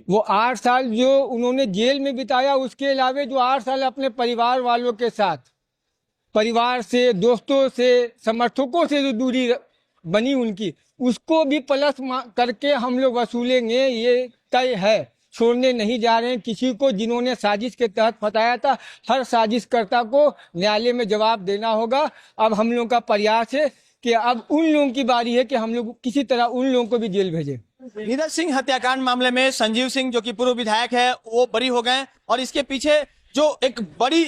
वो 8 साल जो उन्होंने जेल में बिताया, उसके अलावा जो 8 साल अपने परिवार वालों के साथ, परिवार से, दोस्तों से, समर्थकों से जो दूरी बनी उनकी, उसको भी प्लस करके हम लोग वसूलेंगे, ये तय है। छोड़ने नहीं जा रहे हैं किसी को जिन्होंने साजिश के तहत फंसाया था। हर साजिशकर्ता को न्यायालय में जवाब देना होगा। अब हम लोगों का प्रयास है कि अब उन लोगों की बारी है कि हम लोग किसी तरह उन लोगों को भी जेल भेजें। नीरज सिंह हत्याकांड मामले में संजीव सिंह जो कि पूर्व विधायक है वो बरी हो गए, और इसके पीछे जो एक बड़ी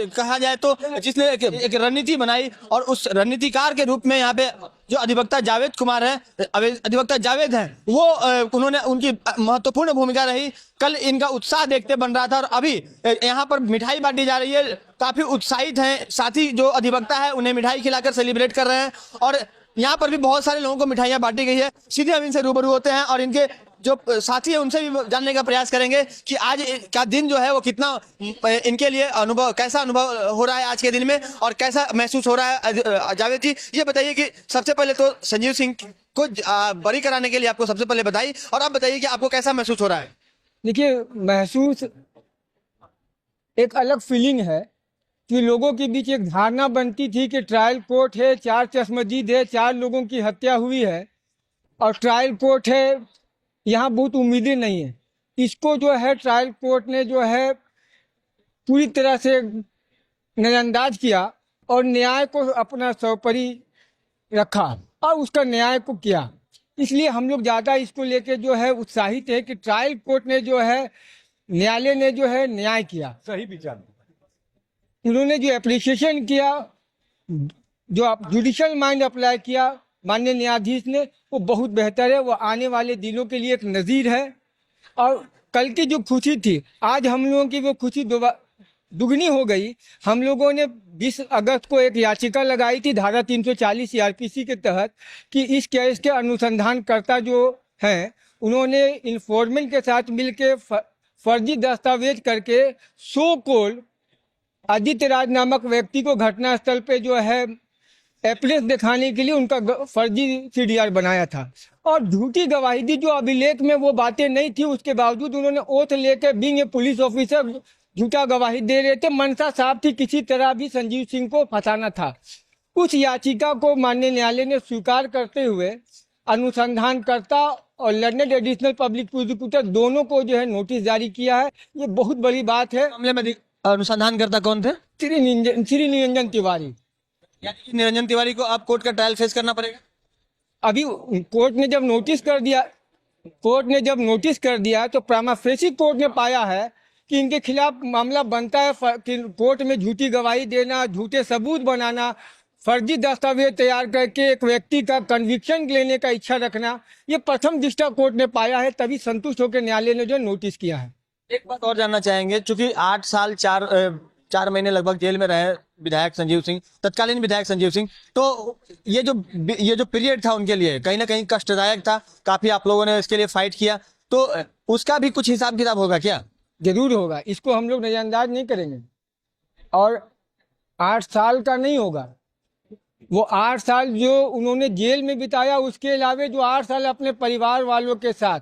कहा जाए तो जिसने एक रणनीति बनाई, और उस रणनीतिकार के रूप में यहाँ पे जो अधिवक्ता जावेद कुमार है, अधिवक्ता जावेद है, वो उन्होंने उनकी महत्वपूर्ण भूमिका रही। कल इनका उत्साह देखते बन रहा था, और अभी यहाँ पर मिठाई बांटी जा रही है, काफी उत्साहित हैं। साथी जो अधिवक्ता है उन्हें मिठाई खिलाकर सेलिब्रेट कर रहे हैं, और यहाँ पर भी बहुत सारे लोगों को मिठाइयाँ बांटी गई है। सीधे हम इनसे रूबरू होते हैं और इनके जो साथी है उनसे भी जानने का प्रयास करेंगे कि आज का दिन जो है वो कितना इनके लिए अनुभव, कैसा अनुभव हो रहा है आज के दिन में, और कैसा महसूस हो रहा है। जावेद जी, ये बताइए कि सबसे पहले तो संजीव सिंह को बरी कराने के लिए आपको सबसे पहले बधाई, और आप बताइए कि आपको कैसा महसूस हो रहा है। देखिए, महसूस एक अलग फीलिंग है कि लोगों के बीच एक धारणा बनती थी कि ट्रायल कोर्ट है, 4 चश्मदीद है, 4 लोगों की हत्या हुई है और ट्रायल कोर्ट है, यहाँ बहुत उम्मीदें नहीं है। इसको जो है ट्रायल कोर्ट ने जो है पूरी तरह से नजरअंदाज किया और न्याय को अपना सर्वोपरि रखा और उसका न्याय को किया। इसलिए हम लोग ज़्यादा इसको लेके जो है उत्साहित है कि ट्रायल कोर्ट ने जो है, न्यायालय ने जो है न्याय किया, सही विचार। उन्होंने जो एप्रिसिएशन किया, जो जुडिशल माइंड अप्लाई किया माननीय न्यायाधीश ने, वो बहुत बेहतर है। वो आने वाले दिनों के लिए एक नज़ीर है। और कल की जो खुशी थी, आज हम लोगों की वो खुशी दुगनी हो गई। हम लोगों ने 20 अगस्त को एक याचिका लगाई थी धारा 340 सीआरपीसी के तहत कि इस केस के अनुसंधानकर्ता जो हैं उन्होंने इन्फॉर्मेंट के साथ मिलकर फर्जी दस्तावेज करके सो कॉल्ड आदित्य राज नामक व्यक्ति को घटनास्थल पे जो है एप्रेस दिखाने के लिए उनका फर्जी सीडीआर बनाया था और झूठी गवाही दी। जो अभिलेख में वो बातें नहीं थी, उसके बावजूद उन्होंने ओथ लेकर बीइंग ए पुलिस ऑफिसर झूठा गवाही दे रहे थे। मंशा साफ थी, किसी तरह भी संजीव सिंह को फंसाना था। उस याचिका को माननीय न्यायालय ने स्वीकार करते हुए अनुसंधानकर्ता और लर्नेड एडिशनल पब्लिक प्रोसिक्यूटर दोनों को जो है नोटिस जारी किया है। ये बहुत बड़ी बात है। मामले में अनुसंधानकर्ता कौन थे? श्री निरंजन तिवारी। यानी निरंजन तिवारी को आप कोर्ट का ट्रायल फेस करना पड़ेगा। अभी कोर्ट ने जब नोटिस कर दिया तो प्रामा फेसी कोर्ट ने पाया है कि इनके खिलाफ मामला बनता है कि कोर्ट में झूठी गवाही देना, झूठे सबूत बनाना, फर्जी दस्तावेज तैयार करके एक व्यक्ति का कन्विक्शन लेने का इच्छा रखना, ये प्रथम दृष्टया कोर्ट ने पाया है। तभी संतुष्ट होकर न्यायालय ने जो नोटिस किया है। एक बात और जानना चाहेंगे, चूंकि 8 साल 4 महीने लगभग जेल में रहे विधायक संजीव सिंह, तत्कालीन विधायक संजीव सिंह, तो ये जो पीरियड था उनके लिए कहीं ना कहीं कष्टदायक था। काफी आप लोगों ने इसके लिए फाइट किया, तो उसका भी कुछ हिसाब किताब होगा क्या? जरूर होगा, इसको हम लोग नजरअंदाज नहीं करेंगे। और 8 साल का नहीं होगा, वो 8 साल जो उन्होंने जेल में बिताया, उसके अलावा जो 8 साल अपने परिवार वालों के साथ,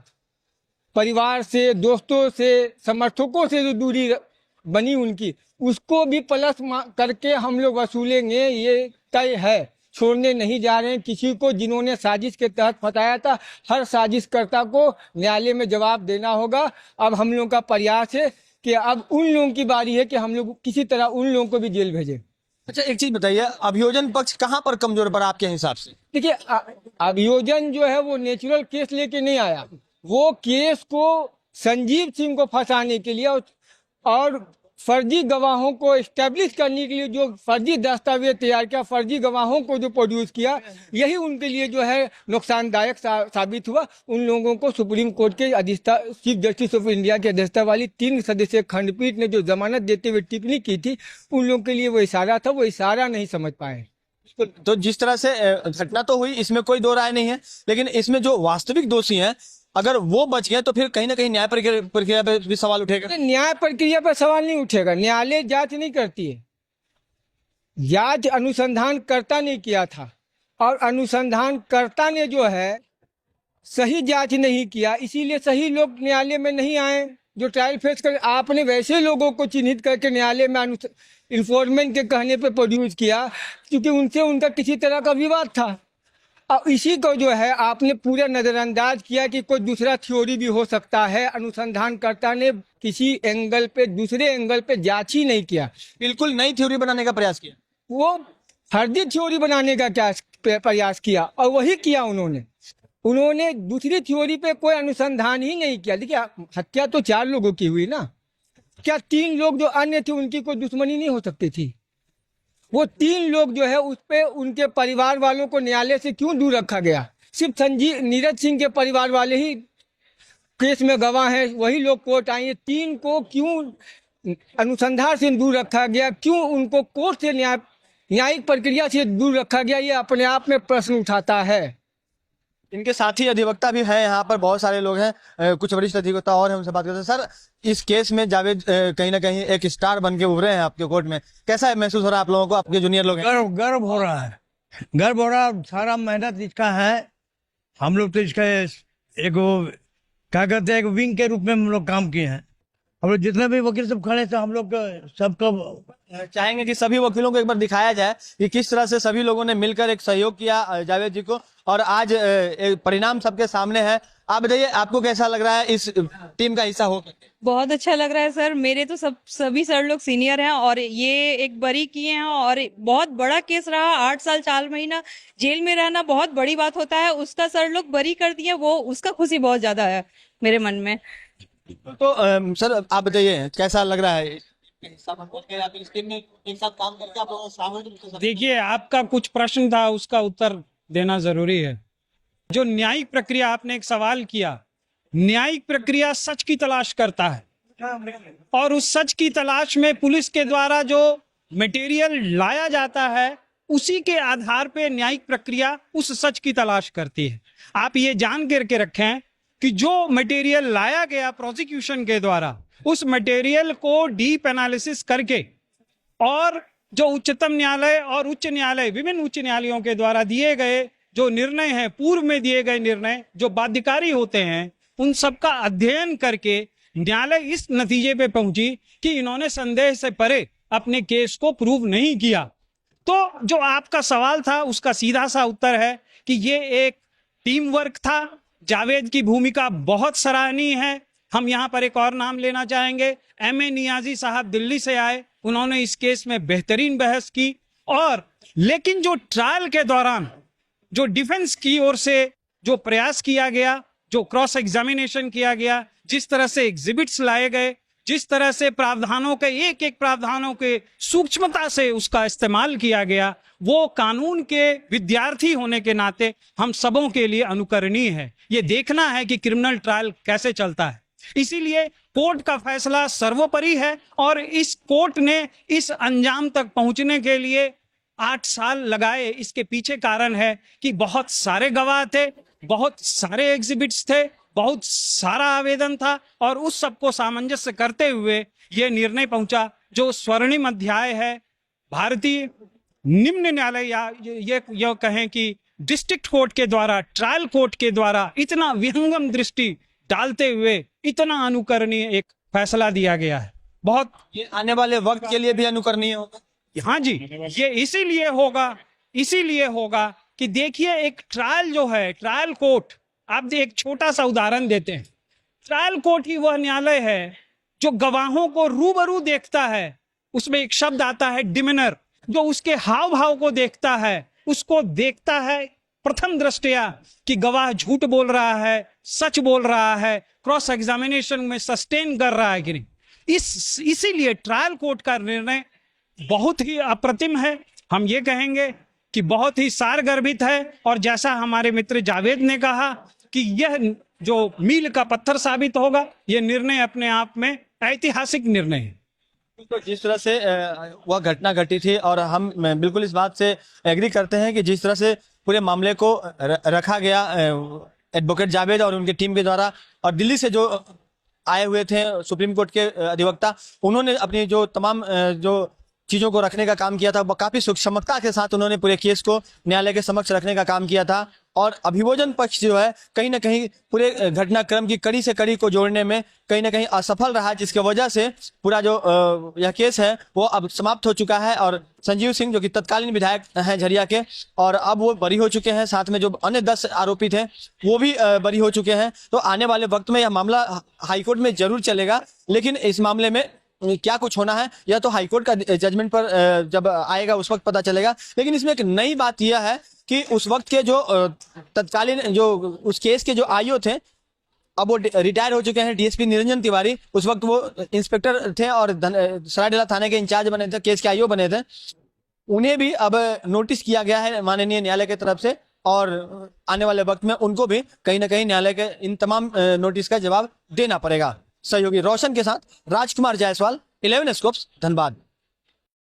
परिवार से, दोस्तों से, समर्थकों से जो दूरी बनी उनकी, उसको भी प्लस करके हम लोग वसूलेंगे, ये तय है। छोड़ने नहीं जा रहे हैं किसी को जिन्होंने साजिश के तहत फंसाया था। हर साजिशकर्ता को न्यायालय में जवाब देना होगा। अब हम लोगों का प्रयास है कि अब उन लोगों की बारी है कि हम लोग किसी तरह उन लोगों को भी जेल भेजें। अच्छा, एक चीज बताइए, अभियोजन पक्ष कहाँ पर कमजोर पड़ा आपके हिसाब से? देखिए, अभियोजन जो है वो नेचुरल केस लेके नहीं आया। वो केस को संजीव सिंह को फंसाने के लिए और फर्जी गवाहों को एस्टेब्लिश करने के लिए जो फर्जी दस्तावेज तैयार किया, फर्जी गवाहोों को जो प्रोड्यूस किया, यही उनके लिए जो है नुकसानदायक साबित हुआ। उन लोगों को सुप्रीम कोर्ट के चीफ जस्टिस ऑफ इंडिया की अध्यक्षता वाली 3 सदस्यीय खंडपीठ ने जो जमानत देते हुए टिप्पणी की थी, उन लोगों के लिए वो इशारा था, वो इशारा नहीं समझ पाए। तो जिस तरह से घटना तो हुई, इसमें कोई दो राय नहीं है, लेकिन इसमें जो वास्तविक दोषी हैं अगर वो बच गए तो फिर कहीं ना कहीं न्याय प्रक्रिया पे भी सवाल उठेगा। न्याय प्रक्रिया पर सवाल नहीं उठेगा। न्यायालय जांच नहीं करती है, जांच अनुसंधानकर्ता ने किया था और अनुसंधानकर्ता ने जो है सही जांच नहीं किया, इसीलिए सही लोग न्यायालय में नहीं आए जो ट्रायल फेस कर। आपने वैसे लोगों को चिन्हित करके न्यायालय में इन्फॉर्मेंट के कहने पे प्रोड्यूस किया क्योंकि उनसे उनका किसी तरह का विवाद था। अब इसी को जो है आपने पूरा नज़रअंदाज किया कि कोई दूसरा थ्योरी भी हो सकता है। अनुसंधानकर्ता ने किसी एंगल पे, दूसरे एंगल पे जांच ही नहीं किया, बिल्कुल नई थ्योरी बनाने का प्रयास किया। वो फर्जी थ्योरी बनाने का क्या प्रयास किया, और वही किया उन्होंने दूसरी थ्योरी पे कोई अनुसंधान ही नहीं किया। देखिए, हत्या तो 4 लोगों की हुई ना, क्या 3 लोग जो अन्य थे उनकी कोई दुश्मनी नहीं हो सकती थी? वो 3 लोग जो है उस पे उनके परिवार वालों को न्यायालय से क्यों दूर रखा गया? सिर्फ नीरज सिंह के परिवार वाले ही केस में गवाह हैं, वही लोग कोर्ट आए। ये 3 को क्यों अनुसंधान से दूर रखा गया? क्यों उनको कोर्ट से न्यायिक प्रक्रिया से दूर रखा गया? ये अपने आप में प्रश्न उठाता है। इनके साथी अधिवक्ता भी हैं, यहाँ पर बहुत सारे लोग हैं, कुछ वरिष्ठ अधिवक्ता और हैं, उनसे बात करते हैं। सर, इस केस में जावेद कहीं ना कहीं एक स्टार बन के उभरे हैं आपके कोर्ट में, कैसा महसूस हो रहा है आप लोगों को? आपके जूनियर लोग हैं। गर्व हो रहा है, गर्व हो रहा है। सारा मेहनत इसका है। हम लोग तो इसका एक क्या कहते हैं, एक विंग के रूप में हम लोग काम किए हैं। हम लोग जितने भी वकील सब खड़े थे, हम लोग सबको चाहेंगे कि सभी वकीलों को एक बार दिखाया जाए कि किस तरह से सभी लोगों ने मिलकर एक सहयोग किया जावेद जी को, और आज परिणाम सबके सामने है। आप बताइए, आपको कैसा लग रहा है इस टीम का हिस्सा होकर? बहुत अच्छा लग रहा है सर। मेरे तो सभी सर लोग सीनियर हैं और ये एक बरी किए हैं और बहुत बड़ा केस रहा। 8 साल 4 महीना जेल में रहना बहुत बड़ी बात होता है, उसका सर लोग बरी कर दिए, वो उसका खुशी बहुत ज्यादा है मेरे मन में। तो सर, आप बताइए कैसा लग रहा है? इस टीम में एक साथ काम करके आप लोगों को शामिल। देखिए, आपका कुछ प्रश्न था, उसका उत्तर देना जरूरी है। जो न्यायिक प्रक्रिया, आपने एक सवाल किया, न्यायिक प्रक्रिया सच की तलाश करता है और उस सच की तलाश में पुलिस के द्वारा जो मटेरियल लाया जाता है उसी के आधार पे न्यायिक प्रक्रिया उस सच की तलाश करती है। आप ये जान करके रखें कि जो मटेरियल लाया गया प्रोसिक्यूशन के द्वारा, उस मटेरियल को डीप एनालिसिस करके और जो उच्चतम न्यायालय और उच्च न्यायालय, विभिन्न उच्च न्यायालयों के द्वारा दिए गए जो निर्णय हैं, पूर्व में दिए गए निर्णय जो बाध्यकारी होते हैं, उन सब का अध्ययन करके न्यायालय इस नतीजे पे पहुंची कि इन्होंने संदेह से परे अपने केस को प्रूव नहीं किया। तो जो आपका सवाल था उसका सीधा सा उत्तर है कि ये एक टीम वर्क था। जावेद की भूमिका बहुत सराहनीय है। हम यहाँ पर एक और नाम लेना चाहेंगे, एम ए नियाजी साहब दिल्ली से आए, उन्होंने इस केस में बेहतरीन बहस की। और लेकिन जो ट्रायल के दौरान जो डिफेंस की ओर से जो प्रयास किया गया, जो क्रॉस एग्जामिनेशन किया गया, जिस तरह से एग्जिबिट्स लाए गए, जिस तरह से प्रावधानों के एक एक प्रावधानों के सूक्ष्मता से उसका इस्तेमाल किया गया, वो कानून के विद्यार्थी होने के नाते हम सबों के लिए अनुकरणीय है। ये देखना है कि क्रिमिनल ट्रायल कैसे चलता है। इसीलिए कोर्ट का फैसला सर्वोपरि है और इस कोर्ट ने इस अंजाम तक पहुंचने के लिए 8 साल लगाए। इसके पीछे कारण है कि बहुत सारे गवाह थे, बहुत सारे एग्जिबिट्स थे, बहुत सारा आवेदन था और उस सबको सामंजस्य करते हुए यह निर्णय पहुंचा जो स्वर्णिम अध्याय है भारतीय निम्न न्यायालय या ये कहें कि डिस्ट्रिक्ट कोर्ट के द्वारा, ट्रायल कोर्ट के द्वारा इतना विहंगम दृष्टि डालते हुए इतना अनुकरणीय एक फैसला दिया गया है। बहुत ये आने वाले वक्त के लिए भी अनुकरणीय होगा। हाँ जी, ये इसीलिए होगा कि देखिए, एक ट्रायल जो है, ट्रायल कोर्ट, आप एक छोटा सा उदाहरण देते हैं। ट्रायल कोर्ट ही वह न्यायालय है जो गवाहों को रूबरू देखता है। उसमें एक शब्द आता है डिमिनर, जो उसके हाव भाव को देखता है, उसको देखता है प्रथम दृष्टया कि गवाह झूठ बोल रहा है, सच बोल रहा है, क्रॉस एग्जामिनेशन में सस्टेन कर रहा है कि नहीं। इसीलिए ट्रायल कोर्ट का निर्णय बहुत ही अप्रतिम है। हम ये कहेंगे कि बहुत ही सारगर्भित है और जैसा हमारे मित्र जावेद ने कहा कि यह जो मील का पत्थर साबित होगा, यह निर्णय अपने आप में ऐतिहासिक निर्णय है। तो जिस तरह से वह घटना घटी थी और हम बिल्कुल इस बात से एग्री करते हैं कि जिस तरह से पूरे मामले को रखा गया एडवोकेट जावेद और उनकी टीम के द्वारा, और दिल्ली से जो आए हुए थे सुप्रीम कोर्ट के अधिवक्ता, उन्होंने अपनी जो तमाम जो चीजों को रखने का काम किया था, काफी सूक्ष्मता के साथ उन्होंने पूरे केस को न्यायालय के समक्ष रखने का काम किया था। और अभियोजन पक्ष जो है कहीं ना कहीं पूरे घटनाक्रम की कड़ी से कड़ी को जोड़ने में कहीं ना कहीं असफल रहा, जिसकी वजह से पूरा जो यह केस है वो अब समाप्त हो चुका है। और संजीव सिंह जो कि तत्कालीन विधायक हैं झरिया के, और अब वो बरी हो चुके हैं, साथ में जो अन्य 10 आरोपी थे वो भी बरी हो चुके हैं। तो आने वाले वक्त में यह मामला हाईकोर्ट में जरूर चलेगा, लेकिन इस मामले में क्या कुछ होना है यह तो हाईकोर्ट का जजमेंट पर जब आएगा उस वक्त पता चलेगा। लेकिन इसमें एक नई बात यह है कि उस वक्त के जो तत्कालीन जो उस केस के जो आईओ थे, अब वो रिटायर हो चुके हैं, डीएसपी निरंजन तिवारी। उस वक्त वो इंस्पेक्टर थे और सरायढेला थाने के इंचार्ज बने थे, केस के आईओ बने थे। उन्हें भी अब नोटिस किया गया है माननीय न्यायालय की तरफ से, और आने वाले वक्त में उनको भी कहीं ना कहीं न्यायालय के इन तमाम नोटिस का जवाब देना पड़ेगा। सहयोगी रोशन के साथ राजकुमार जायसवाल, 11 स्कोप्स, धनबाद।